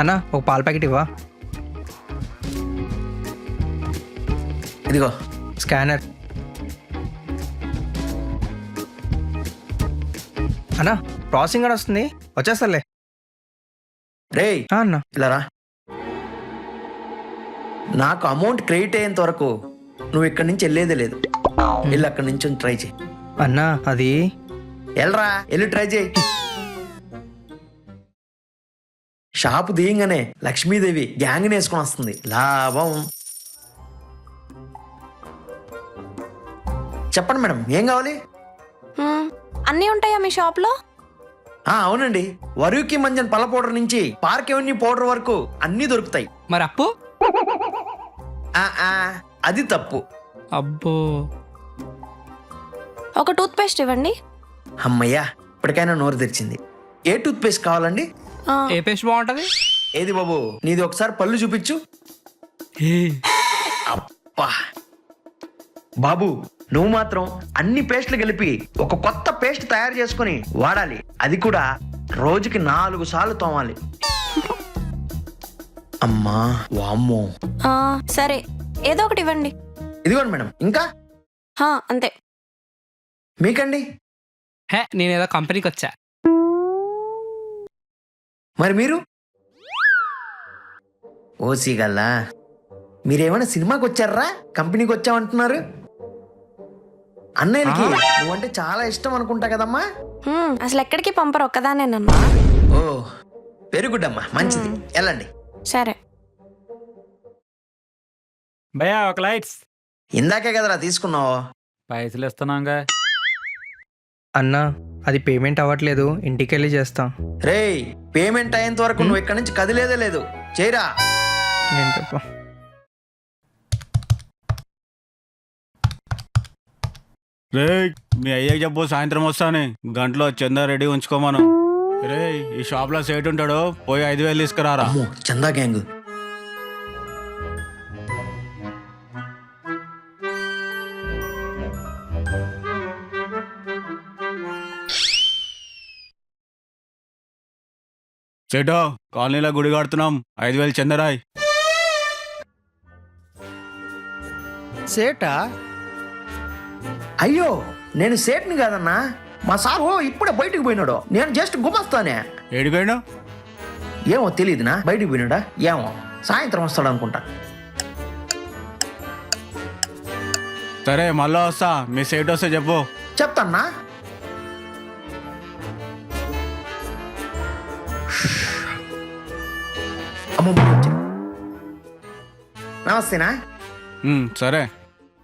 అన్నా ఒక పాల ప్యాకెట్ ఇవ్వా. ఇదిగో స్కానర్. అన్నా ప్రాసెసింగ్ కూడా వస్తుంది, వచ్చేస్తాలే. రేయ్ అన్నా ఇలా రా. నాకు అమౌంట్ క్రెడిట్ అయ్యేంత వరకు నువ్వు ఇక్కడి నుంచి వెళ్ళేదే లేదు. వెళ్ళి అక్కడి నుంచి ట్రై చేయి. అన్నా అది వెళ్ళరా, వెళ్ళి ట్రై చేయి. షాపు తీయంగానే లక్ష్మీదేవి గ్యాంగ్ వేసుకొని వస్తుంది. లాభం. చెప్పండి మేడం, ఏం కావాలి? అన్నీ ఉంటాయా మీ షాప్లో? అవునండి, వరుకి మంజన్ పళ్ళ పౌడర్ నుంచి పార్క్ ఎవెన్యూ పౌడర్ వరకు అన్నీ దొరుకుతాయి. మరి అప్పు? అది తప్పు. అబ్బో. ఒక టూత్ పేస్ట్ ఇవ్వండి. అమ్మయ్యా, ఇప్పటికైనా నోరు తెరిచింది. ఏ టూత్ పేస్ట్ కావాలండి? ఏ పేస్ట్ బాగుంటది? ఏది బాబు, నీది ఒకసారి పళ్ళు చూపించు. అబ్బా బాబు, నువ్వు మాత్రం అన్ని పేస్ట్లు కలిపి ఒక కొత్త పేస్ట్ తయారు చేసుకుని వాడాలి. అది కూడా రోజుకి 4 సార్లు తోమాలి. అమ్మా వామ్మో. సరే, ఏదో ఒకటి ఇవ్వండి. ఇదిగోండి మేడం. ఇంకా అంతే. మీకండి? నేనేదో కంపెనీకి వచ్చా. మరి మీరు? ఓసిగల్లా, మీరేమైనా సినిమాకి వచ్చారా, కంపెనీకి వచ్చామంటున్నారు? అన్నయ్యకి నువ్వంటే చాలా ఇష్టం అనుకుంటా కదమ్మా. అసలు ఎక్కడికి పంపరు, ఒక్కదానేనమ్మా. ఓ వెరీ గుడ్ అమ్మా, మంచిది, వెళ్ళండి. సరే భయ్యా ఒక లైట్స్. ఇందాకే కదరా తీసుకున్నావు. పైసలు ఇస్తున్నాగా. అన్నా అది పేమెంట్ అవ్వట్లేదు, ఇంటికి వెళ్ళి చేస్తాం. రేయ్, పేమెంట్ అయ్యేంత వరకు నువ్వు ఇక్కడి నుంచి కదిలేదే లేదు. చేయరా. ఏంటప్ప. రే మీ అయ్యకి చెప్పు, సాయంత్రం వస్తానే, గంటలో చందా రెడీ ఉంచుకోమను. రే ఈ షాప్ లో సేట్ ఉంటాడు, పోయి 5,000 తీసుకురారా. అమ్మో, చందా గ్యాంగ్. సేటో కాలనీలో గుడి కడుతున్నాం, 5,000 చందరాయ్. సేటా? అయ్యో, నేను సేట్ని కాదన్నా, మా సార్ ఇప్పుడే బయటికి పోయినాడు. నేను జస్ట్ గుమస్తానే. ఏడిపోయాడు? ఏమో తెలియదునా, బయటికి పోయినాడా ఏమో, సాయంత్రం వస్తాడు అనుకుంటా. సరే మళ్ళా వస్తా, మీ సేట్ వస్తే చెప్పు. చెప్తాన్నా. అమ్మమ్మ నమస్తేనా. సరే